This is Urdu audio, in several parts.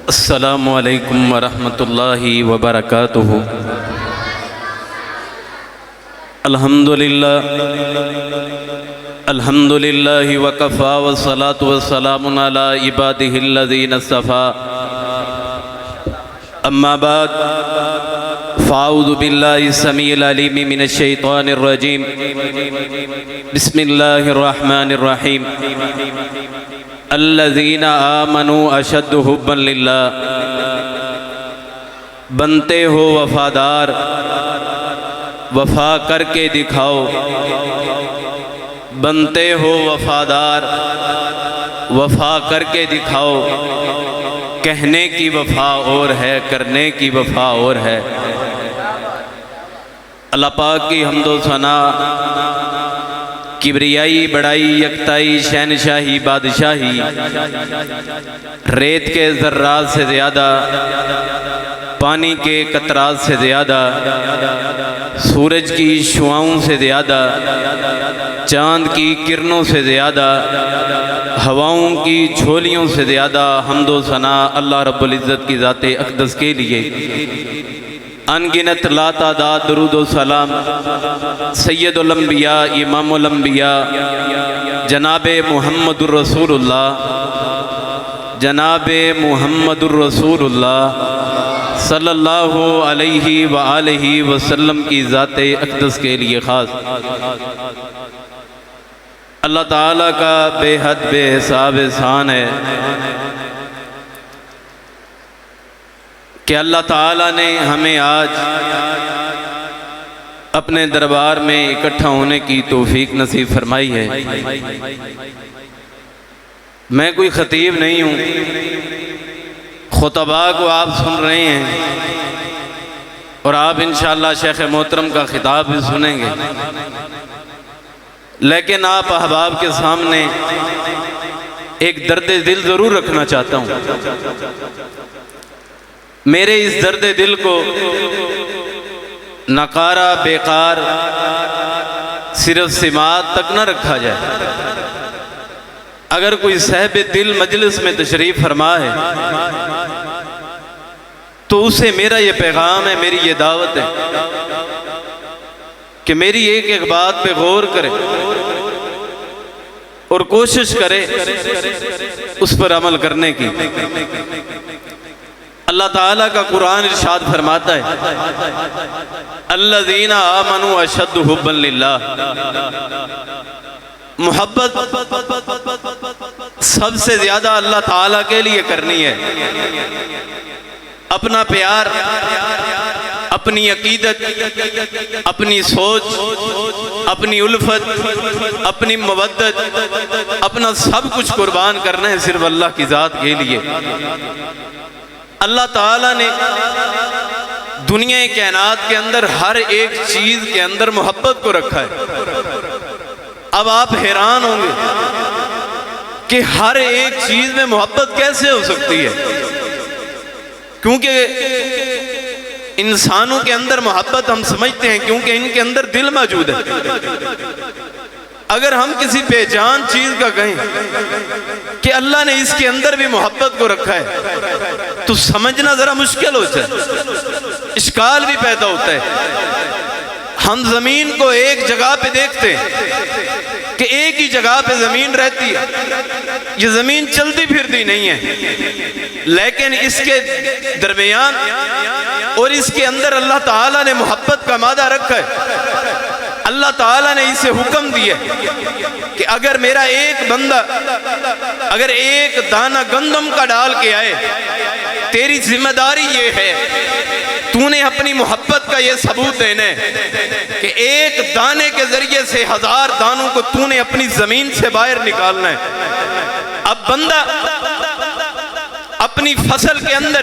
السلام علیکم ورحمۃ اللہ وبرکاتہ۔ الحمد للہ وکفی والصلاة والسلام علی عبادہ الذین اصطفی، اما بعد فاعوذ باللہ السمیع العلیم من الشیطان الرجیم، بسم اللہ الرحمن الرحیم۔ الذین آمنوا اشد حبا للہ، بنتے ہو وفادار، وفا کر کے دکھاؤ۔ بنتے ہو وفادار، وفا کر کے دکھاؤ۔ کہنے کی وفا اور ہے، کرنے کی وفا اور ہے۔ اللہ پاک کی حمد و ثنا، کبریائی، بڑائی، یکتائی، شہنشاہی، بادشاہی، ریت کے ذرات سے زیادہ، پانی کے قطرات سے زیادہ، سورج کی شعاؤں سے زیادہ، چاند کی کرنوں سے زیادہ، ہواؤں کی جھولیوں سے زیادہ حمد و ثنا اللہ رب العزت کی ذات اقدس کے لیے۔ انگنت لا تعداد درود و سلام سید الانبیاء، امام الانبیاء، جناب محمد الرسول اللہ، جناب محمد الرسول اللہ صلی اللہ علیہ وآلہ وسلم کی ذات اقدس کے لیے خاص۔ اللہ تعالیٰ کا بے حد بے حساب احسان ہے کہ اللہ تعالیٰ نے ہمیں آج اپنے دربار میں اکٹھا ہونے کی توفیق نصیب فرمائی ہے۔ میں کوئی خطیب نہیں ہوں، خطباء کو آپ سن رہے ہیں اور آپ انشاءاللہ شیخ محترم کا خطاب بھی سنیں گے، لیکن آپ احباب کے سامنے ایک درد دل ضرور رکھنا چاہتا ہوں۔ میرے اس درد دل کو نقارہ، بیکار، صرف سماعت تک نہ رکھا جائے۔ اگر کوئی صاحب دل مجلس میں تشریف فرما ہے تو اسے میرا یہ پیغام ہے، میری یہ دعوت ہے کہ میری ایک ایک بات پہ غور کرے اور کوشش کرے اس پر عمل کرنے کی۔ اللہ تعالیٰ کا قرآن ارشاد فرماتا ہے، الذین آمنوا اشد حبا للہ، محبت سب سے زیادہ اللہ تعالیٰ کے لیے کرنی ہے۔ اپنا پیار، اپنی عقیدت، اپنی سوچ، اپنی الفت، اپنی مودت، اپنا سب کچھ قربان کرنا ہے صرف اللہ کی ذات کے لیے۔ اللہ تعالیٰ نے دنیا کائنات کے اندر ہر ایک چیز کے اندر محبت کو رکھا ہے۔ اب آپ حیران ہوں گے کہ ہر ایک چیز میں محبت کیسے ہو سکتی ہے، کیونکہ انسانوں کے اندر محبت ہم سمجھتے ہیں کیونکہ ان کے اندر دل موجود ہے۔ اگر ہم کسی بے جان چیز کا کہیں کہ اللہ نے اس کے اندر بھی محبت کو رکھا ہے تو سمجھنا ذرا مشکل ہوتا ہے، اشکال بھی پیدا ہوتا ہے۔ ہم زمین کو ایک جگہ پہ دیکھتے ہیں کہ ایک ہی جگہ پہ زمین رہتی ہے، یہ زمین چلتی پھرتی نہیں ہے، لیکن اس کے درمیان اور اس کے اندر اللہ تعالیٰ نے محبت کا مادہ رکھا ہے۔ اللہ تعالیٰ نے اسے حکم دیا کہ اگر میرا ایک بندہ اگر ایک دانہ گندم کا ڈال کے آئے، تیری ذمہ داری یہ ہے، تو نے اپنی محبت کا یہ ثبوت دینا ہے کہ ایک دانے کے ذریعے سے 1000 دانوں کو تو نے اپنی زمین سے باہر نکالنا ہے۔ اب بندہ اپنی فصل کے اندر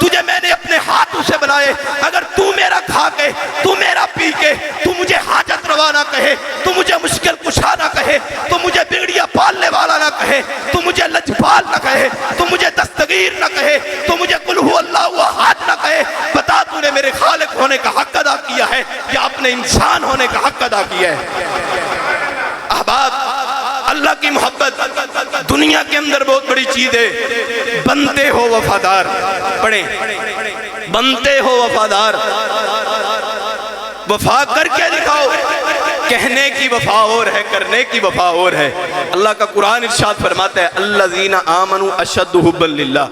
تجھے میں نے اپنے ہاتھوں سے بنائے، اگر تو میرا کھا کے، تو میرا پی کے، تو مجھے حاجت روا نہ کہے، تو مجھے مشکل کشا نہ کہے، تو مجھے بگڑیاں پالنے والا نہ کہے، تو مجھے لجپال نہ کہے، تو مجھے دستگیر نہ کہے، تو مجھے قل هو اللہ احد نہ کہے، بتا تو نے میرے خالق ہونے کا حق ادا کیا ہے یا اپنے انسان ہونے کا حق ادا کیا ہے؟ احباب، اللہ کی محبت دنیا کے اندر بہت بڑی چیز ہے۔ بنتے ہو وفادار، پڑھیں، بنتے ہو وفادار، وفا کر کے دکھاؤ، کہنے کی وفا اور ہے، کرنے کی وفا اور ہے۔ اللہ کا قرآن ارشاد فرماتا ہے الذین آمنوا اشد حبا للہ۔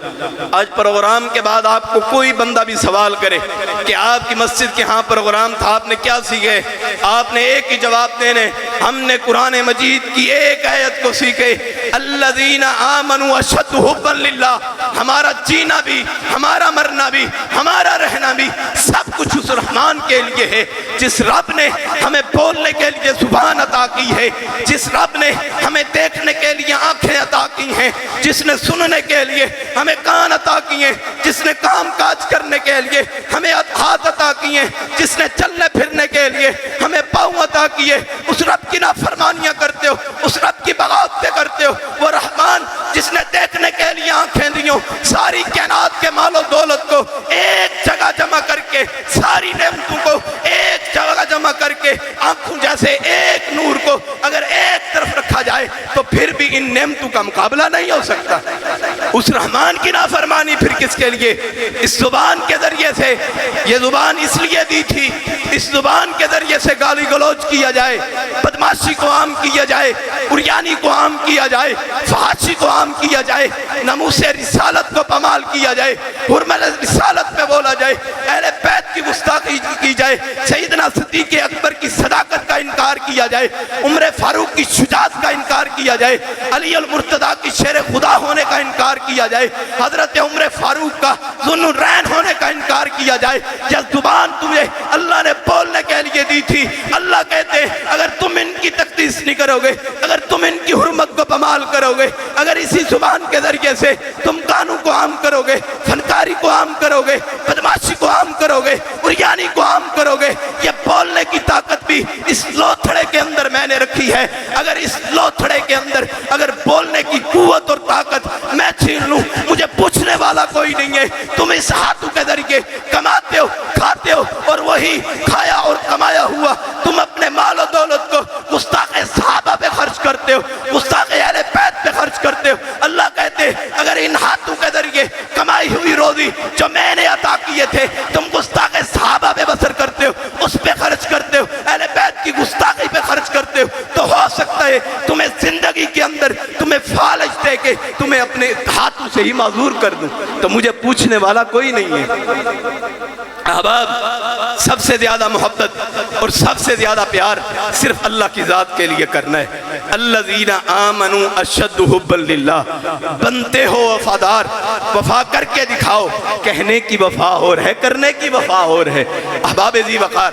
آج پروگرام کے بعد آپ کو کوئی بندہ بھی سوال کرے کہ آپ کی مسجد کے ہاں پروگرام تھا، آپ نے کیا سیکھے، آپ نے ایک ہی جواب دینے، ہم نے قرآن مجید کی ایک آیت کو سیکھے، الذین آمنوا اشد حبا للہ۔ ہمارا جینا بھی، ہمارا مرنا بھی، ہمارا رہنا بھی سب کچھ اس رحمان کے لیے ہے، جس رب نے ہمیں بولنے کے لیے زبان عطا کی ہے، جس رب نے ہمیں دیکھنے کے لیے آنکھیں عطا کی ہیں، جس نے سننے کے لیے ہمیں کان عطا کیے، جس نے کام کاج کرنے کے لیے ہمیں ہاتھ عطا کیے، جس نے چلنے پھرنے کے لیے ہمیں پاؤں عطا کیے۔ اس رب کی نافرمانیاں کرتے ہو، اس رب کی بغاوتیں کرتے ہو، وہ رحمان جس نے دیکھنے کے لیے آنکھیں دیوں، ساری کائنات کے مال و دولت کو ایک جگہ جمع کر کے، ساری نعمتوں کو ایک جگہ جمع کر کے، آنکھوں جیسے ایک نور کو اگر ایک طرف رکھا جائے تو پھر بھی ان نعمتوں کا مقابلہ نہیں ہو سکتا۔ اس رحمان کی نافرمانی پھر کس کے لیے؟ اس زبان کے ذریعے سے، یہ زبان اس لیے دی تھی، اس زبان کے ذریعے سے گالی گلوچ کیا جائے، بدماشی کو عام کیا جائے، عریانی کو عام کیا جائے، فحاشی کو عام کیا جائے، ناموس رسالت کو پامال کیا جائے، حرمت رسالت پہ بولا جائے، اہل بیت کی گستاخی کی جائے، سیدنا صدیق اکبر کی صداقت کا انکار کیا جائے، عمر فاروق کی شجاعت کا انکار کیا جائے، علی المرتضیٰ کی شیر خدا ہونے کا انکار کیا جائے، حضرت عمر فاروق کا ذو الرین ہونے کا انکار کیا جائے۔ یہ زبان تمہیں اللہ نے بولنے کے لیے دی تھی۔ اللہ کہتے ہیں اگر تم ان کی تقدیس نہیں کرو گے، اگر تم ان کی حرمت کو پامال کرو گے، اگر اسی زبان کے ذریعے سے تم گانوں کو عام کرو گے، فنکاری کو عام کرو گے، بدماشی کو عام کرو گے، عریانی کو عام کرو گے، یہ بولنے کی طاقت بھی اس لوتھڑے کے اندر میں نے رکھی ہے۔ اگر اس لوتھڑے کے اندر اگر بولنے کی قوت اور طاقت میں چھین لوں، مجھے پوچھنے والا کوئی نہیں ہے۔ تم اس ہاتھوں کے ذریعے کماتے ہو، کھاتے ہو، اور وہی کھایا اور کمایا ہوا تم اپنے مال و دولت کو گستاخ صحابہ پہ خرچ کرتے ہو، گستاخ اہل بیت پہ خرچ کرتے ہو۔ اللہ کہتے ہیں اگر ان ہاتھوں کے ذریعے کمائی ہوئی روزی جو میں نے عطا کیے تھے تم گستاخ صحابہ پہ بسر کرتے ہو، اس پہ خرچ کرتے ہو، اہل بیت کی گستاخی پہ خرچ کرتے ہو، تو ہو سکتا ہے تمہیں زندگی کے اندر تمہیں فالج دے کے تمہیں اپنے ہاتھوں سے ہی معذور کر دوں، تو مجھے پوچھنے والا کوئی نہیں ہے۔ احباب، سب سے زیادہ محبت اور سب سے زیادہ پیار صرف اللہ کی ذات کے لیے کرنا ہے۔ الذین آمنوا اشد حبا للہ، بنتے ہو وفادار، وفا کر کے دکھاؤ، کہنے کی وفا اور ہے، کرنے کی وفا اور ہے۔ احباب ذی وقار،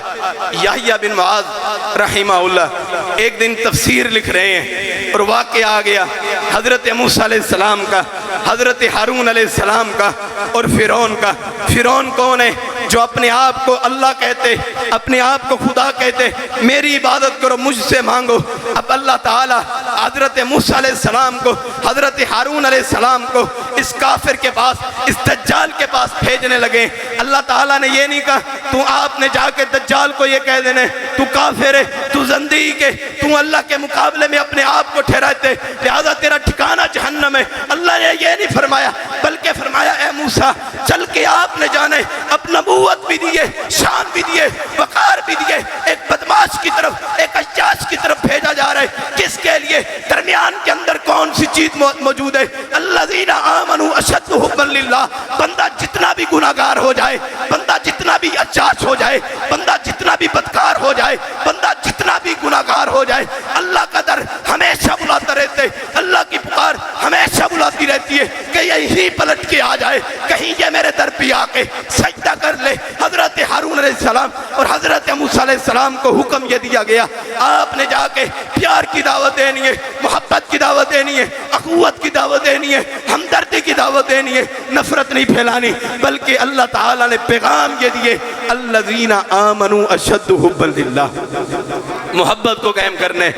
یحییٰ بن معاذ رحمہ اللہ ایک دن تفسیر لکھ رہے ہیں اور واقعہ آ گیا حضرت موسیٰ علیہ السلام کا، حضرت ہارون علیہ السلام کا اور فرعون کا۔ فرعون کون ہے؟ جو اپنے آپ کو اللہ کہتے، اپنے آپ کو خدا کہتے، میری عبادت کرو، مجھ سے مانگو۔ اب اللہ تعالیٰ حضرت موسیٰ علیہ السلام کو، حضرت ہارون علیہ السلام کو اس کافر کے پاس، اس دجال کے پاس بھیجنے لگے۔ اللہ تعالیٰ نے یہ نہیں کہا تو آپ نے جا کے دجال کو یہ کہہ دینے تو کافر ہے، تو زندیق ہے، تو اللہ کے مقابلے میں اپنے آپ کو ٹھہراتے، لہذا تیرا ٹھکانہ جہنم ہے۔ اللہ نے یہ نہیں فرمایا، بلکہ فرمایا اے موسیٰ چل کے آپ نے جانے، اپنا نبوت بھی دیے، شان بھی دیے، وقار بھی دیے، ایک بدماش کی طرف، ایک عیاش کی طرف بھیجا جا رہا ہے۔ کس کے لیے؟ درمیان کے اندر کون سی چیز موجود ہے؟ الذین آمنوا اشد حبا للہ۔ بندہ جتنا بھی گناہگار ہو جائے، بندہ جتنا بھی عیاش ہو جائے، بندہ جتنا بھی بدکار ہو جائے، بندہ جتنا بھی گناہگار ہو جائے، اللہ کا در ہمیشہ بلاتا رہتے، اللہ کی پکار ہمیشہ بلاتی رہتی ہے کہ یہی پلٹ کے آ جائے، کہیں یہ میرے در پہ آ کے سجدہ کر لے۔ حضرت ہارون علیہ السلام اور حضرت موسیٰ علیہ السلام کو حکم یہ دیا گیا، آپ نے جا کے پیار کی دعوت دینی ہے، محبت کی دعوت دینی ہے، اخوت کی دعوت دینی ہے، ہمدردی کی دعوت دینی ہے، نفرت نہیں پھیلانی۔ بلکہ اللہ تعالیٰ نے پیغام یہ دیے، الذین آمنوا اشد حبا للہ، محبت کو قائم کرنے،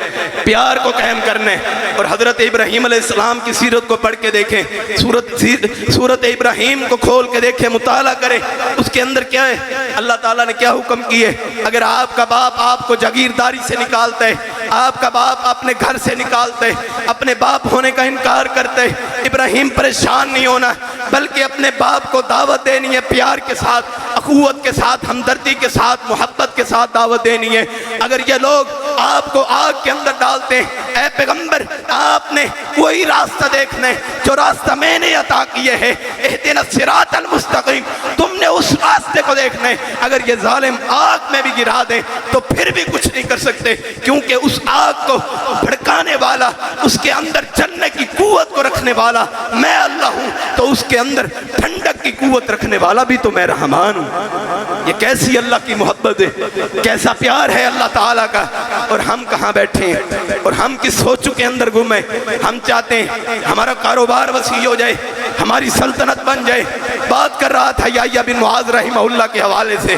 پیار کو قائم کرنے۔ اور حضرت ابراہیم علیہ السلام کی سیرت کو پڑھ کے دیکھیں، سورت ابراہیم کو کھول کے دیکھیں، مطالعہ کریں، اس کے اندر کیا ہے، اللہ تعالیٰ نے کیا حکم کیے۔ اگر آپ کا باپ آپ کو جاگیرداری سے نکالتا ہے، آپ کا باپ اپنے گھر سے نکالتا ہے، اپنے باپ ہونے کا انکار کرتا ہے، ابراہیم پریشان نہیں ہونا، بلکہ اپنے باپ کو دعوت دینی ہے، پیار کے ساتھ، اخوت کے ساتھ، ہمدردی کے ساتھ، محبت کے ساتھ دعوت دینی ہے۔ اگر یہ لوگ آپ کو آگ کے اندر ڈالتے ہیں، اے پیغمبر آپ نے وہی راستہ دیکھنا ہے جو راستہ میں نے عطا کیے ہے، اہدنا الصراط المستقیم، تم نے اس راستے کو دیکھنا ہے۔ اگر یہ ظالم آگ میں بھی گرا دیں تو پھر بھی کچھ نہیں کر سکتے، کیونکہ اس آگ کو بھڑکانے والا، اس کے اندر جلنے کی قوت کو رکھنے والا میں اللہ ہوں، تو اس کے اندر ٹھنڈک کی قوت رکھنے والا بھی تو میں رحمان ہوں۔ یہ کیسی اللہ کی محبت ہے، کیسا پیار ہے اللہ تعالیٰ کا۔ اور ہم کہاں بیٹھے ہیں اور ہم کس سوچوں کے اندر گھومے۔ ہم چاہتے ہیں ہمارا کاروبار وسیع ہو جائے، ہماری سلطنت بن جائے۔ بات کر رہا تھا یحییٰ بن معاذ رحمہ اللہ کے حوالے سے،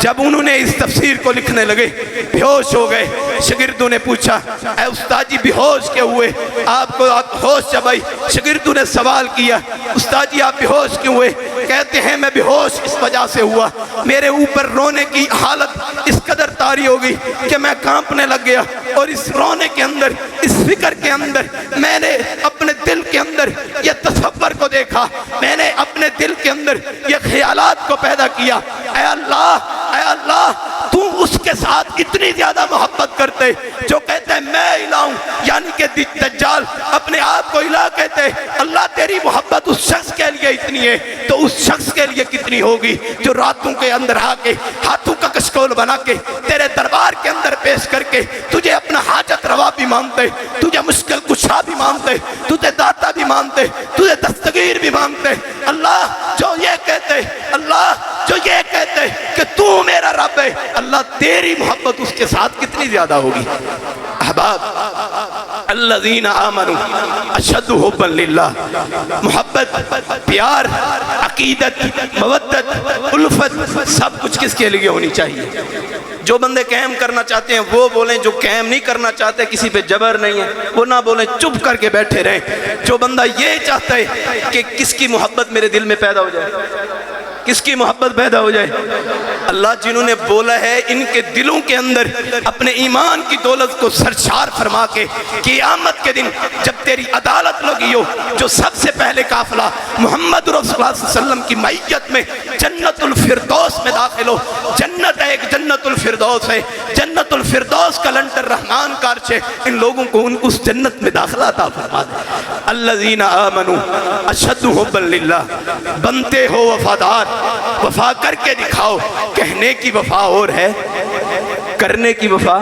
جب انہوں نے اس تفسیر کو لکھنے لگے بے ہوش ہو گئے۔ شاگردوں نے پوچھا، اے استاد جی بے ہوش کیوں ہوئے؟ آپ کو ہوش جب آئی؟ شاگردوں نے سوال کیا، استاد جی آپ بے ہوش کیوں ہوئے؟ کہتے ہیں میں بے ہوش اس وجہ سے ہوا، میرے اوپر رونے کی حالت اس قدر طاری ہو گئی کہ میں کانپنے لگ گیا، اور اس رونے کے اندر، اس فکر کے اندر میں نے اپنے دل کے اندر یہ تصور کو دیکھا، میں نے اپنے دل کے اندر یہ خیالات کو پیدا کیا، اے اللہ تو اس کے ساتھ اتنی زیادہ محبت کرتے جو کہتے ہیں میں الہ ہوں، یعنی کہ دجال اپنے آپ کو الہ کہتے ہیں۔ اللہ تیری محبت اس شخص کے لیے اتنی ہے تو اس شخص کے لیے کتنی ہوگی جو راتوں کے اندر آ کے ہاتھوں کا کشکول بنا کے تیرے دربار کے اندر پیش کر کے تجھے اپنا حاجت روا بھی مانتے، تجھے مشکل کشا بھی مانتے، تجھے داتا بھی مانتے، تجھے دستگیر بھی مانتے۔ اللہ جو یہ کہتے، اللہ جو یہ کہتے کہ تو میرا رب ہے، اللہ تیری محبت اس کے ساتھ کتنی زیادہ ہوگی۔ احباب، الذین آمنوا اشد حبا للہ، محبت، پیار، عقیدت، مودت، الفت، سب کچھ کس کے لیے ہونی چاہیے؟ جو بندے قائم کرنا چاہتے ہیں وہ بولیں، جو قائم نہیں کرنا چاہتے، کسی پہ جبر نہیں ہے وہ نہ بولیں، چپ کر کے بیٹھے رہیں۔ جو بندہ یہ چاہتا ہے کہ کس کی محبت میرے دل میں پیدا ہو جائے، کس کی محبت پیدا ہو جائے، اللہ جنہوں نے بولا ہے ان کے دلوں کے اندر اپنے ایمان کی دولت کو سرشار فرما کے قیامت کے دن جب تیری عدالت لگی ہو، جو سب سے پہلے قافلہ محمد رسول اللہ صلی اللہ علیہ وسلم کی معیت میں جنت الفردوس میں داخل ہو۔ جنت ہے، ایک جنت الفردوس ہے، جنت الفردوس کا لنٹر رحمان کا عرش ہے، ان لوگوں کو اس جنت میں داخلہ عطا فرما دے۔ الذین آمنوا اشد حبا للہ، بنتے ہو وفادار، وفا کر کے دکھاؤ، کہنے کی وفا اور ہے، کرنے کی وفا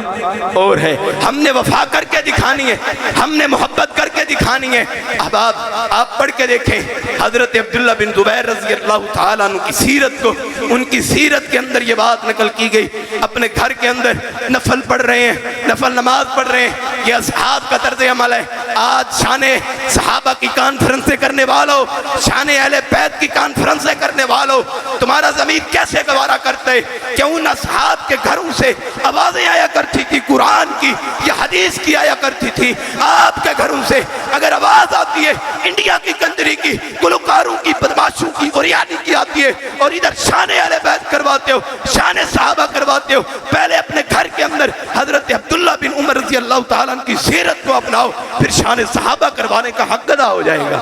اور ہے۔ ہم نے وفا کر کے دکھانی ہے، ہم نے محبت کر کے دکھانی ہے۔ احباب آپ پڑھ کے دیکھیں حضرت عبداللہ بن زبیر رضی اللہ تعالیٰ عنہ کی سیرت کو، ان کی سیرت کے اندر یہ بات نقل کی گئی، اپنے گھر کے اندر نفل پڑھ رہے ہیں، نفل نماز پڑھ رہے ہیں، یہ اصحاب کا طرز عمل ہے۔ آج شان صحابہ کی کانفرنسیں کرنے والوں، شان اہل بیت کی کانفرنسیں کرنے والوں، تمہارا ضمیر کیسے گوارا کرتے کہ ان اصحاب کے گھروں سے آوازیں آیا کرتی تھی قرآن کی یا حدیث کی آیا کرتی تھی، آپ کے گھروں سے اگر آواز آتی ہے انڈیا کی کنٹری کی، گلوکاروں کی، بدماشوں کی، اوریانی کی آتی ہے، اور ادھر شان اہل بیت کرواتے ہو، شان صحابہ کرواتے ہو، پہلے اپنے گھر کے اندر حضرت عبداللہ بن عمر رضی اللہ تعالیٰ عنہ کی سیرت کو اپناؤ، پھر شان صحابہ کروانے کا حق ادا ہو جائے گا۔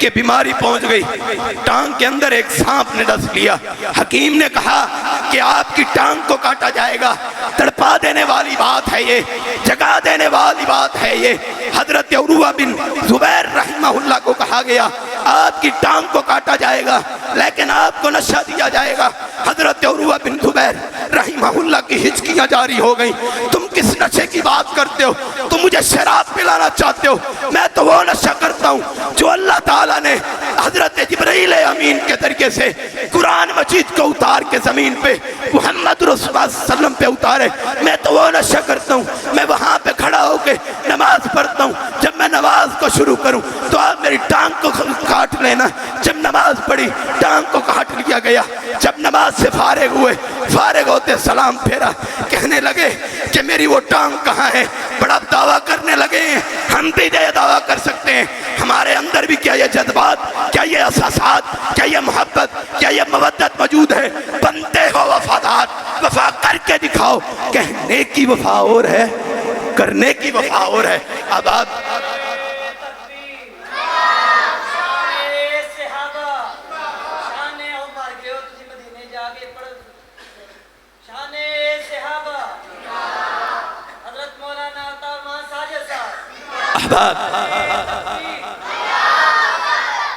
کہ بیماری پہنچ گئی، ٹانگ کے اندر ایک سانپ نے ڈس لیا۔ حکیم نے کہا کہ آپ کی ٹانگ کو کاٹا جائے گا۔ تڑپا دینے والی بات ہے یہ، جگا دینے والی بات ہے یہ۔ حضرت عروہ بن زبیر رحمہ اللہ کو کہا گیا آپ کی ٹانگ کو کاٹا جائے گا لیکن آپ کو نشہ دیا جائے گا۔ حضرت عروہ بن زبیر رحمہ اللہ کی ہچکیاں جاری ہو گئیں، تم کس نشے کی بات کرتے ہو؟ تم مجھے شراب پلانا چاہتے ہو؟ میں تو وہ نشہ کرتا ہوں جو اللہ تعالیٰ نے حضرت جبرائیل امین کے ذریعے سے قرآن مجید کو اتار کے زمین پہ محمد رسول اللہ صلی اللہ علیہ وسلم پہ اتارے۔ میں تو وہ نشہ کرتا ہوں، میں وہاں پہ کھڑا ہو کے نماز پڑھتا ہوں، جب میں نماز کو شروع کروں تو آپ میری ٹانگ کو کاٹ لینا۔ جب نماز پڑھی ٹانگ کو کاٹ لیا گیا۔ جب نماز سے فارغ ہوئے، فارغ ہوتے سلام پھیرا، کہنے لگے کہ میری وہ ٹانگ کہاں ہے؟ بڑا دعویٰ کرنے لگے ہیں، ہم بھی یہ دعویٰ کر سکتے ہیں، ہمارے اندر بھی کیا یہ جذبات، کیا یہ احساسات، کیا یہ محبت، کیا یہ مودت موجود ہے؟ بنتے ہو وفادار، وفا کر کے دکھاؤ۔ کہنے کی وفا اور ہے، کرنے کی وفا اور ہے۔ اب آپ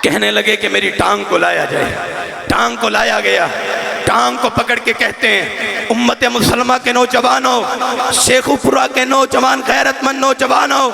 کہنے لگے کہ میری ٹانگ کو لایا جائے۔ ٹانگ کو لایا گیا، ٹانگ کو پکڑ کے کہتے ہیں امت مسلمہ کے نوجوانوں، شیخو پورہ کے نوجوان، غیرت مند نوجوانوں،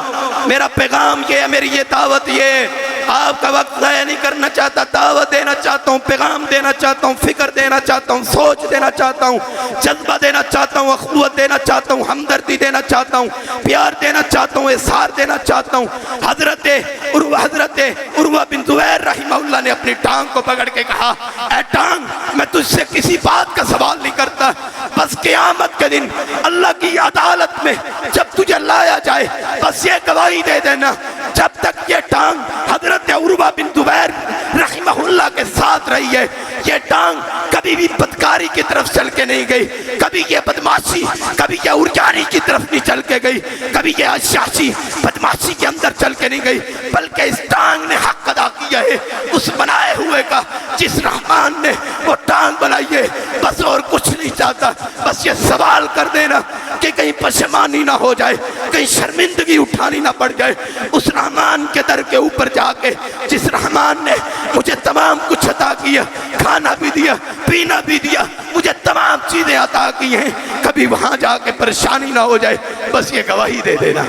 میرا پیغام یہ ہے، میری یہ دعوت یہ ہے، آپ کا وقت ضائع نہیں کرنا چاہتا، دعوت دینا چاہتا ہوں، پیغام دینا چاہتا ہوں، فکر دینا چاہتا ہوں، سوچ دینا چاہتا ہوں، جذبہ دینا چاہتا ہوں، اخوت دینا چاہتا ہوں، ہمدردی دینا چاہتا ہوں، پیار دینا چاہتا ہوں، اظہار دینا چاہتا ہوں۔ حضرت عروہ بن زبیر رحمہ اللہ نے اپنی ٹانگ کو پکڑ کے کہا اے ٹانگ، میں تجھ سے کسی بات کا سوال نہیں کرتا، بس قیامت کے دن اللہ کی عدالت میں جب تجھے لایا جائے بس یہ گواہی دے دینا جب تک یہ ٹانگ حضرت عروہ بن زبیر رحمہ اللہ کے ساتھ رہی ہے، یہ ٹانگ کبھی بھی بدکاری کی طرف چل کے نہیں گئی، کبھی یہ بدماشی، کبھی یہ عریانی کی طرف نہیں چل کے گئی، کبھی یہ عشاشی بدماشی کے اندر چل کے نہیں گئی، بلکہ اس ٹانگ نے حق ادا کیا ہے اس بنائے ہوئے کا جس رحمان نے وہ ٹانگ بنائی ہے۔ بس اور کچھ نہیں چاہتا، بس یہ سوال کر دینا کہ کہیں پشیمانی نہ ہو جائے، کہیں شرمندگی اٹھانی نہ پڑ جائے۔ اس رحمان کے در کے اوپر جا کے جس رحمان نے مجھے تمام کچھ عطا کیا، کھانا بھی دیا، پینا بھی دیا، مجھے تمام چیزیں عطا کی ہیں، کبھی وہاں جا کے پریشانی نہ ہو جائے، بس یہ گواہی دے دینا۔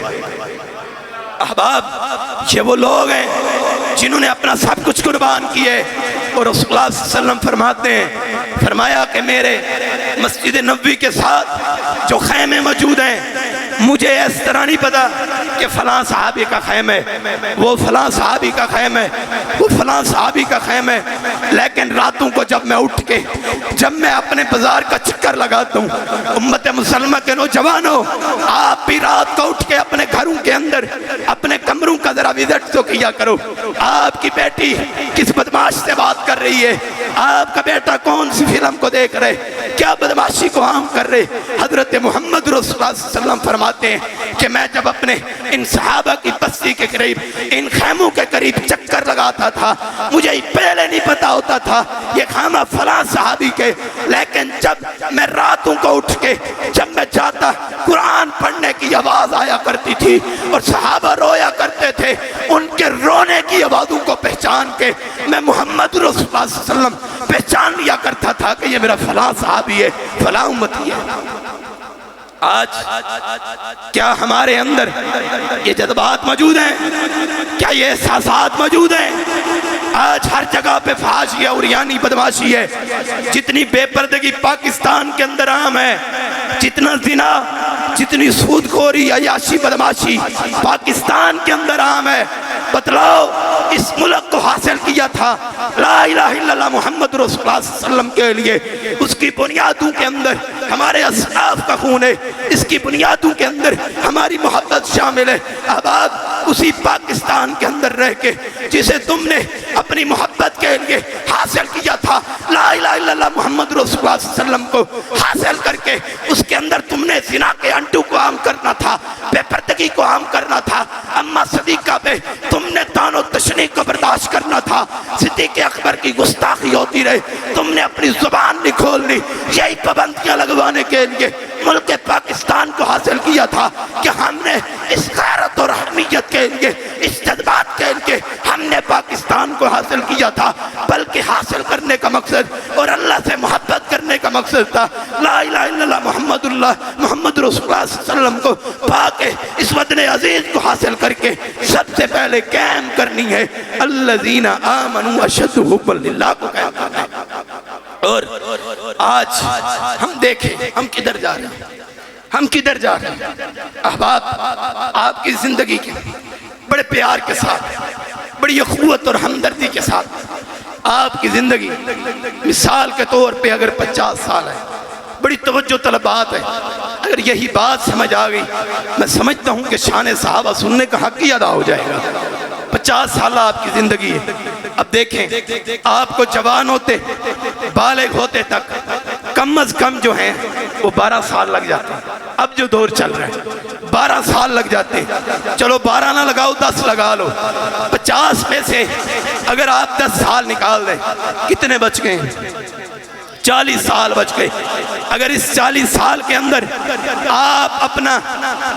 احباب، یہ وہ لوگ ہیں جنہوں نے اپنا سب کچھ قربان کیے، اور رسول اللہ صلی اللہ علیہ وسلم فرماتے ہیں، فرمایا کہ میرے مسجد نبوی کے ساتھ جو خیمے موجود ہیں، مجھے اس طرح نہیں پتا کہ فلاں صحابی کا خیمہ ہے، وہ فلاں صحابی کا خیمہ ہے، وہ فلاں صحابی کا خیمہ ہے، لیکن راتوں کو جب میں اٹھ کے جب میں اپنے بازار کا چکر لگاتا ہوں، امت مسلمہ کے نوجوانوں، آپ بھی رات کو اٹھ کے اپنے گھروں کے اندر اپنے کمروں کا ذرا وزٹ تو کیا کرو۔ آپ کی بیٹی کس بدماش سے بات کر رہی ہے، آپ کا بیٹا کون سی فلم کو دیکھ رہے، کیا بدماشی کو عام کر رہے۔ حضرت محمد رسول اللہ صلی اللہ علیہ وسلم فرماتے ہیں کہ میں جب اپنے ان صحابہ کی بستی کے قریب، ان خیموں کے قریب چکر لگاتا تھا، مجھے پہلے نہیں پتا ہوتا تھا یہ خیمہ فلاں صحابی کے، لیکن جب میں راتوں کو اٹھ کے جب میں جاتا، قرآن پڑھنے کی آواز آیا کرتی تھی اور صحابہ رویا کرتے تھے، ان کے رونے کی آوازوں کو پہچان کے میں محمد رسول اللہ صلی اللہ علیہ وسلم پہچان لیا کرتا تھا کہ یہ میرا فلاں صحابی ہے، فلاں امتی ہے۔ آج کیا ہمارے اندر یہ جذبات موجود ہیں؟ کیا یہ احساسات موجود ہیں؟ آج ہر جگہ پہ فحاشی اور عریانی بدماشی ہے، جتنی بے پردگی پاکستان کے اندر عام ہے، جتنا زنا، جتنی سود خوری، عیاشی، بدماشی پاکستان کے اندر عام ہے۔ بتلاؤ اس ملک کو حاصل کیا تھا لا الہ الا اللہ محمد رسول اللہ صلی اللہ علیہ وسلم کے لیے، اس کی بنیادوں کے اندر ہمارے اسلاف کا خون ہے، اس کی بنیادوں کے اندر ہماری محبت شامل ہے۔ احباب، اسی پاکستان کے اندر رہ کے جسے تم نے اپنی محبت کے لیے حاصل کیا تھا، لا الہ الا اللہ محمد رسول اللہ صلی اللہ علیہ وسلم کو حاصل کر کے اس کے اندر تم نے زنا کے انٹو کو عام کرنا تھا، بے پردگی زندگی کو عام کرنا تھا، اما صدیقہ پہ تم نے طعن و تشنیع کو برداشت کرنا تھا، صدیق اکبر کی گستاخی ہوتی رہے، تم نے اپنی زبان نہیں کھول لی، یہی پابندیاں لگوانے کے لیے ملک پاکستان کو حاصل کیا تھا کہ ہم نے اس غیرت اور حمیت کے لیے، اس جذبات کے لیے ہم نے پاکستان کو حاصل کیا تھا، بلکہ حاصل کرنے کا مقصد اور اللہ سے محبت کرنے کا مقصد تھا، لا الہ الا اللہ محمد رسول اللہ صلی اللہ علیہ وسلم کو پا کے اس وطن عزیز کو حاصل کر کے سب سے پہلے قائم کرنی ہے الذین آمنوا اشد حبا للہ کو قائم کرنا ہے۔ اور آج ہم دیکھیں ہم کدھر جا رہے ہیں، ہم کدھر جا رہے ہیں۔ احباب، آپ کی زندگی کے بڑے پیار کے ساتھ، بڑی اخوت اور ہمدردی کے ساتھ آپ کی زندگی مثال کے طور پہ اگر 50 سال ہے، بڑی توجہ طلب بات ہے، اگر یہی بات سمجھ آ گئی میں سمجھتا ہوں کہ شان صحابہ سننے کا حق ہی ادا ہو جائے گا۔ 50 سالہ آپ کی زندگی ہے۔ اب دیکھیں آپ کو جوان ہوتے بالغ ہوتے تک کم از کم جو ہیں وہ 12 سال لگ جاتے ہیں۔ اب جو دور چل رہا ہے 12 سال لگ جاتے ہیں، چلو 12 نہ لگاؤ 10 لگا لو، 50 میں سے اگر آپ 10 سال نکال دیں کتنے بچ گئے ہیں؟ 40 سال بچ گئے۔ اگر اس 40 سال کے اندر آپ اپنا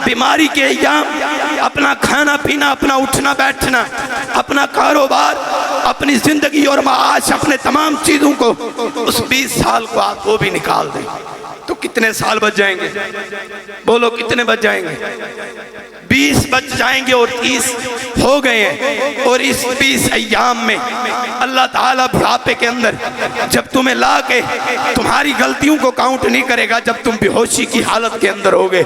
بیماری کے ایام، اپنا کھانا پینا، اپنا اٹھنا بیٹھنا، اپنا کاروبار، اپنی زندگی اور معاش، اپنے تمام چیزوں کو اس 20 سال کو آپ وہ بھی نکال دیں تو کتنے سال بچ جائیں گے؟ بولو کتنے بچ جائیں گے؟ 20 بچ جائیں گے اور 30 ہو گئے ہیں۔ اور اس 20 ایام میں اللہ تعالیٰ بڑھاپے کے اندر جب تمہیں لا کے تمہاری غلطیوں کو کاؤنٹ نہیں کرے گا، جب تم بے ہوشی کی حالت کے اندر ہوگے،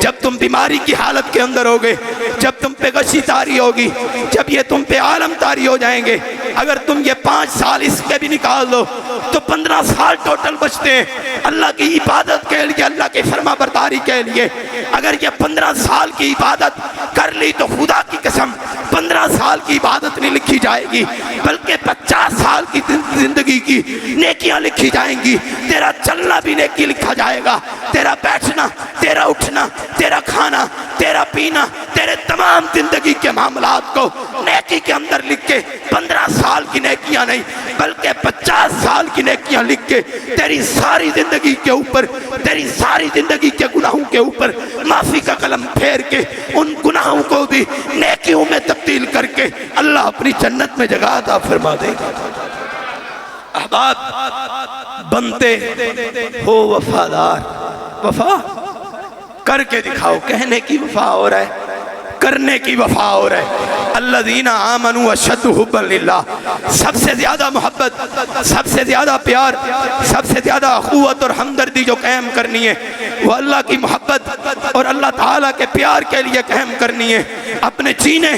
جب تم بیماری کی حالت کے اندر ہوگے، جب تم پہ غشی طاری ہوگی، جب یہ تم پہ عالم طاری ہو جائیں گے، اگر تم یہ 5 سال اس کے بھی نکال دو تو 15 سال ٹوٹل بچتے ہیں اللہ کی عبادت کے لیے، اللہ کی فرما برداری کے لیے۔ اگر یہ 15 سال کی عبادت کر لی تو خدا کی قسم 15 سال کی عبادت نہیں لکھی جائے گی، بلکہ 50 سال کی زندگی کی نیکیاں لکھی جائیں گی۔ تیرا چلنا بھی نیکی لکھا جائے گا، تیرا بیٹھنا، تیرا اٹھنا، تیرا کھانا، تیرا پینا، تیرے تمام زندگی کے معاملات کو نیکی کے اندر لکھ کے 15 سال کی نیکیاں نہیں بلکہ 50 سال کی نیکیاں لکھ کے تیری ساری زندگی کے اوپر، تیری ساری زندگی کے گناہوں کے اوپر معافی کا قلم پھیر کے ان گناہوں کو بھی نیکیوں میں تبدیل کر کے اللہ اپنی جنت میں جگہ عطا فرما دے گا۔ احباب، بنتے ہو وفادار، وفا کر کے دکھاؤ، کہنے کی وفا ہو رہا ہے، کرنے کی وفا ہو رہا ہے۔ الذین آمنوا اشد حبا للہ، سب سے زیادہ محبت، سب سے زیادہ پیار، سب سے زیادہ اخوت اور ہمدردی جو قائم کرنی ہے وہ اللہ کی محبت اور اللہ تعالیٰ کے پیار کے لیے قائم کرنی ہے۔ اپنے جینے،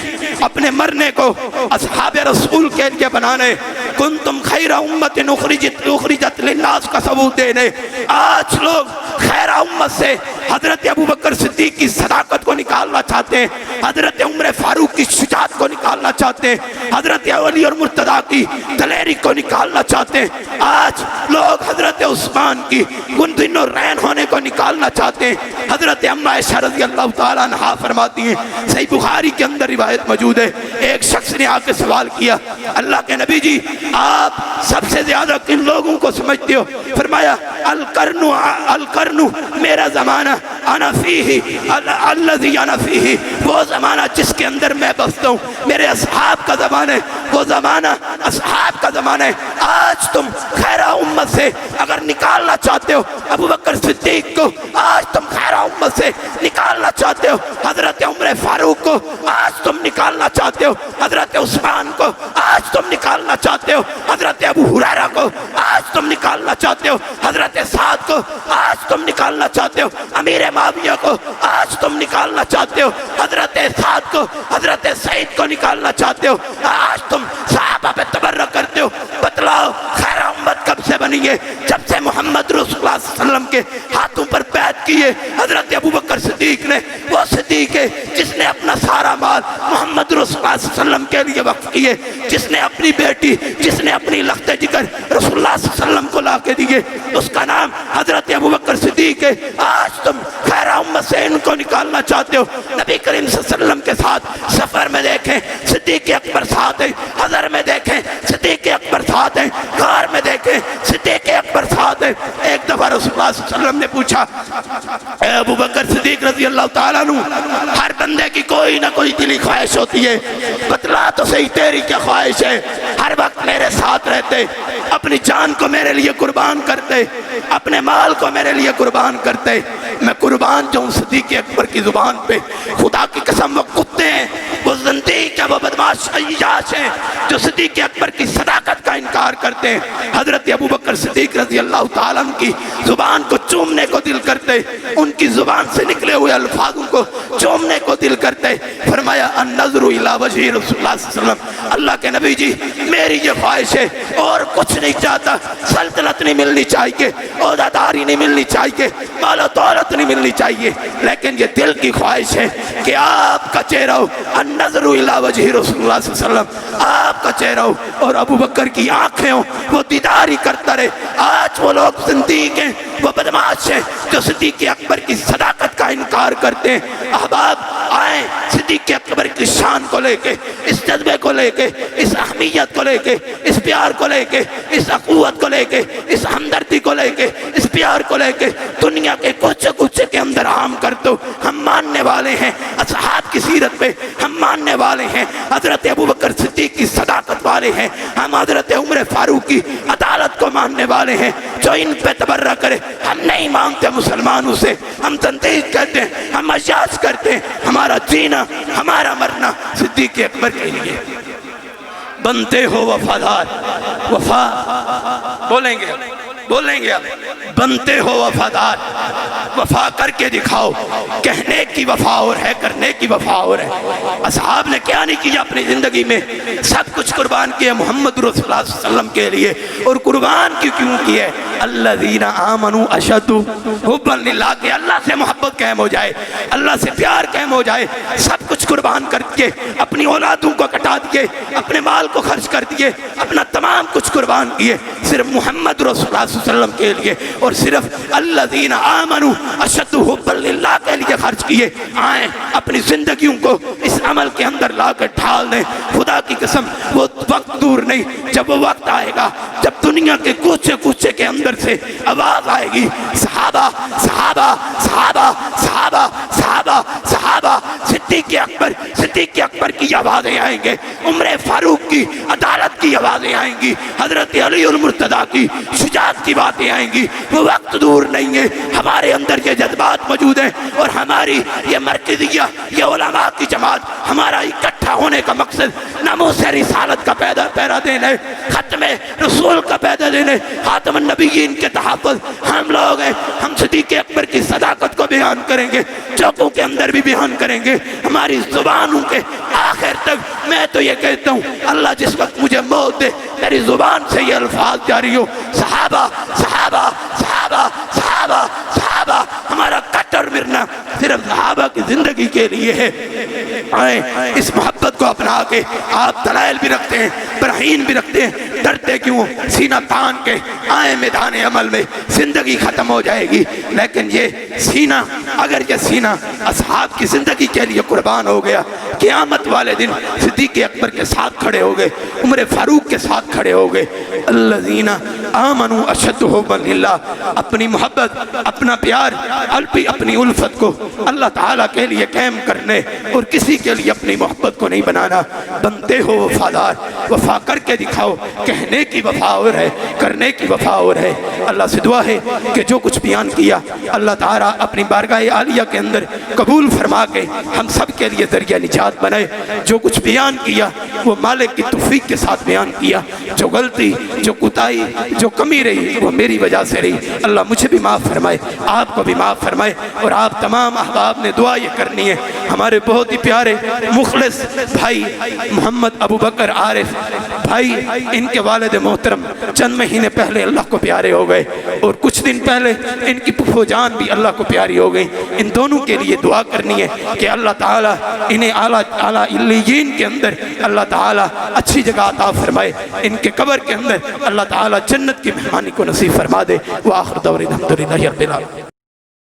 اپنے مرنے کو اصحاب رسول کے لیے بنانے، کنتم خیر امت اخرجت للناس کا ثبوت دینے۔ آج لوگ خیر امت سے حضرت ابوبکر صدیق کی صداقت کو نکالنا چاہتے ہیں، حضرت عمر فاروق کی شجاعت کو نکالنا چاہتے ہیں، حضرت علی اور مرتضیٰ کی دلیری کو نکالنا چاہتے ہیں۔ آج لوگ حضرت عثمان کی گنجن اور رین ہونے کو نکالنا چاہتے ہیں۔ حضرت اما عائشہ رضی اللہ تعالیٰ عنہا فرماتی ہیں، صحیح بخاری کے اندر روایت موجود ہے، ایک شخص نے آ کے سوال کیا، اللہ کے نبی جی آپ سب سے زیادہ کن لوگوں کو سمجھتے ہو؟ فرمایا القرن میرا زمانہ، انا فیہ الذی انا فیہ، وہ زمانہ جس کے اندر میں بستا ہوں، میرے اصحاب کا زمانہ ہے، وہ زمانہ اصحاب کا زمانہ ہے۔ آج تم خیرہ امت سے اگر نکالنا چاہتے ہو ابو بکر صدیق کو، آج تم خیرہ امت سے نکالنا چاہتے ہو حضرت عمر فاروق کو، آج تم نکالنا چاہتے ہو حضرت عثمان کو، آج تم نکالنا چاہتے ہو حضرت ابو ہریرہ کو، آج تم نکالنا چاہتے ہو حضرت سعد کو، آج تم نکالنا چاہتے ہو امیر معاویہ کو، آج تم نکالنا چاہتے ہو حضرت سعد کو، حضرت سعید کو نکالنا چاہتے ہو، آج تم صحابہ پہ تبرک کرتے ہو۔ بتلاؤ خیر امت کب سے بنی ہے؟ جب سے محمد رسول اللہ صلی اللہ علیہ وسلم کے ہاتھوں پر بیعت کی ہے حضرت ابوبکر صدیق نے وہ صدیق ہے جس نے اپنا سارا مال محمد رسول اللہ صلی اللہ علیہ وسلم کے لیے وقف کیے، جس نے اپنی بیٹی، جس نے اپنی لخت جگر رسول اللہ صلی اللہ علیہ وسلم کو لا کے دیے، اس کا نام حضرت ابوبکر صدیق ہے۔ آج تم خیر امت سے ان کو نکالنا چاہتے ہو، نبی کریم صلی اللہ علیہ وسلم کے ساتھ سفر میں دیکھیں صدیق اکبر ساتھ ہیں، حضر میں دیکھیں صدیق اکبر ساتھ ہیں، غار میں دیکھیں صدیق اکبر ساتھ ہیں۔ ایک دفعہ رسول اللہ صلی اللہ علیہ وسلم نے پوچھا، اے ابوبکر صدیق رضی اللہ تعالیٰ عنہ، ہر بندے کی کوئی نہ کوئی دلی خواہش ہوتی ہے، بتلا تو صحیح تیری کیا خواہش ہے؟ ہر وقت میرے ساتھ رہتے، اپنی جان کو میرے لیے قربان کرتے، اپنے مال کو میرے لیے قربان کرتے، میں قربان جو ہوں صدیق اکبر کی زبان پہ، خدا کی قسم وہ کتے ہیں، وہ زندیق ہیں، وہ بدماش عیاش ہیں جو صدیق اکبر کی صداقت کا انکار کرتے ہیں۔ حضرت ابوبکر صدیق رضی اللہ تعالیٰ عنہ کی زبان کو چومنے کو دل کرتے، ان کی زبان سے نکلے ہوئے الفاظوں کو چومنے کو دل کرتے۔ فرمایا النظر الی وجہ رسول اللہ صلی اللہ علیہ وسلم، اللہ کے نبی جی میری یہ خواہش ہے اور کچھ نہیں چاہتا، سلطنت نہیں ملنی چاہیے، عہدیداری نہیں ملنی چاہیے، مال و دولت نہیں ملنی چاہیے، لیکن یہ دل کی خواہش ہے کہ آپ کا چہرہ ہو، النظر الی وجہ رسول اللہ صلی اللہ علیہ وسلم، آپ کا چہرہ ہو اور ابوبکر کی آنکھیں ہوں، وہ دیدار ہی کرتا رہے۔ آج وہ لوگ زندیق ہیں، وہ بدماش ہیں جو صدیق اکبر کی صداقت کا انکار کرتے ہیں۔ احباب آئیں صدیق اکبر کی شان کو لے کے، اس جذبے کو لے کے، اس اہمیت کو لے کے، اس پیار کو لے کے، اس اخوت کو لے کے، اس ہمدردی کو لے کے، اس پیار کو لے کے دنیا کے کوچے کوچے کے اندر عام کر دو۔ ہم ماننے والے ہیں اصحاب کی سیرت پہ، ہم ماننے والے ہیں حضرت ابوبکر صدیق کی صداقت والے ہیں، ہم حضرت عمر فاروق کی عدالت کو ماننے والے ہیں۔ جو ان پہ تبرہ کرے ہم نہیں مانتے مسلمانوں سے، ہم زندیق کہتے ہیں، ہم عیاش کرتے ہیں۔ ہمارا جینا، ہمارا مرنا صدیق اکبر کے لیے۔ بنتے ہو وفادار، وفا بولیں گے آپ، بنتے ہو وفادار، وفا کر کے دکھاؤ، کہنے کی وفا اور ہے، کرنے کی وفا اور ہے۔ اصحاب نے کیا نہیں کیا اپنی زندگی میں؟ سب کچھ قربان کیا محمد رسول اللہ صلی اللہ علیہ وسلم کے لیے، اور قربان کیوں کیا ہے؟ الذین آمنوا اشد حبا للہ، کہ اللہ سے محبت قائم ہو جائے، اللہ سے پیار قائم ہو جائے، سب کچھ قربان کر کے اپنی اولادوں کو کٹا دیے، اپنے مال کو خرچ کر دیے، اپنا تمام کچھ قربان کیے صرف محمد رسول اللہ صلی اللہ علیہ وسلم کے لیے، اور صرف الذین آمنوا اشد حبا للہ کے لیے خرچ کیے۔ آئیں اپنی زندگیوں کو اس عمل کے اندر لا کر ڈھال دیں۔ خدا کی قسم وہ وقت دور نہیں، جب وہ وقت آئے گا جب دنیا کے کوچے کوچے کے اندر سے آواز آئے گی، صحابہ صحابہ صحابہ صحابہ صحابہ صحابہ، صدیق اکبر کی آوازیں آئیں گے، عمر فاروق کی عدالت کی آوازیں آئیں گی، حضرت علی المرتضیٰ کی شجاعت کی باتیں آئیں گی۔ وہ وقت دور نہیں ہے، ہمارے اندر یہ جذبات موجود ہیں، اور ہماری یہ مرکزیہ، یہ علماء کی جماعت، ہمارا اکٹھا ہونے کا مقصد ناموس رسالت کا پیرا دینا ہے، ختم رسول کا پیدا دینے، خاتم النبیین کے تحفظ ہم لوگ ہیں۔ ہم صدیق اکبر کی صداقت کو بیان کریں گے، چوکوں کے اندر بھی بیان کریں گے، ہماری زبانوں کے آخر تک۔ میں تو یہ کہتا ہوں اللہ جس وقت مجھے موت دے میری زبان سے یہ الفاظ جاری ہو، صحابہ صحابہ صحابہ صحابہ صحابہ، ہمارا کٹر مرنا صرف صحابہ کی زندگی کے لیے ہے۔ آئیں اس محبت کو اپنا کے، آپ دلائل بھی رکھتے ہیں، براہین بھی رکھتے ہیں، ڈرتے کیوں؟ سینہ تان کے آئیں میدان عمل میں، زندگی ختم ہو جائے گی، لیکن یہ سینہ، اگر یہ سینہ اصحاب کی زندگی کے لیے قربان ہو گیا، قیامت والے دن صدیق اکبر کے ساتھ کھڑے ہو گئے، عمر فاروق کے ساتھ کھڑے ہو گئے۔ الذین آمنوا اشد حبا للہ، اپنی محبت، اپنا پیار، اپنی الفت کو اللہ تعالیٰ کے لیے قائم کرنے اور کسی کے لیے اپنی محبت کو نہیں بنانا۔ بنتے ہو وفادار، وفا کر کے دکھاؤ، کہنے کی وفا اور ہے، کرنے کی وفا اور ہے۔ اللہ سے دعا ہے کہ جو کچھ بیان کیا اللہ تعالیٰ اپنی بارگاہ عالیہ کے اندر قبول فرما کے ہم سب کے لیے ذریعہ نجات بنائے۔ جو کچھ بیان کیا وہ مالک کی توفیق کے ساتھ بیان کیا، جو غلطی، جو کوتاہی، جو کمی رہی وہ میری وجہ سے رہی۔ اللہ مجھے بھی معاف فرمائے، آپ کو بھی معاف فرمائے، اور آپ تمام احباب نے دعا یہ کرنی ہے ہمارے بہت ہی پیارے مخلص بھائی محمد ابو بکر عارف بھائی، ان کے والد محترم چند مہینے پہلے اللہ کو پیارے ہو گئے، اور کچھ دن پہلے ان کی پھپھو جان بھی اللہ کو پیاری ہو گئی۔ ان دونوں کے لیے دعا کرنی ہے کہ اللہ تعالیٰ انہیں اعلیٰ علیین کے اندر اللہ تعالیٰ اچھی جگہ عطا فرمائے، ان کے قبر کے اندر اللہ تعالیٰ جنت کی مہمانی کو نصیب فرما دے۔ وآخر دعوانا الحمدللہ رب العالمین۔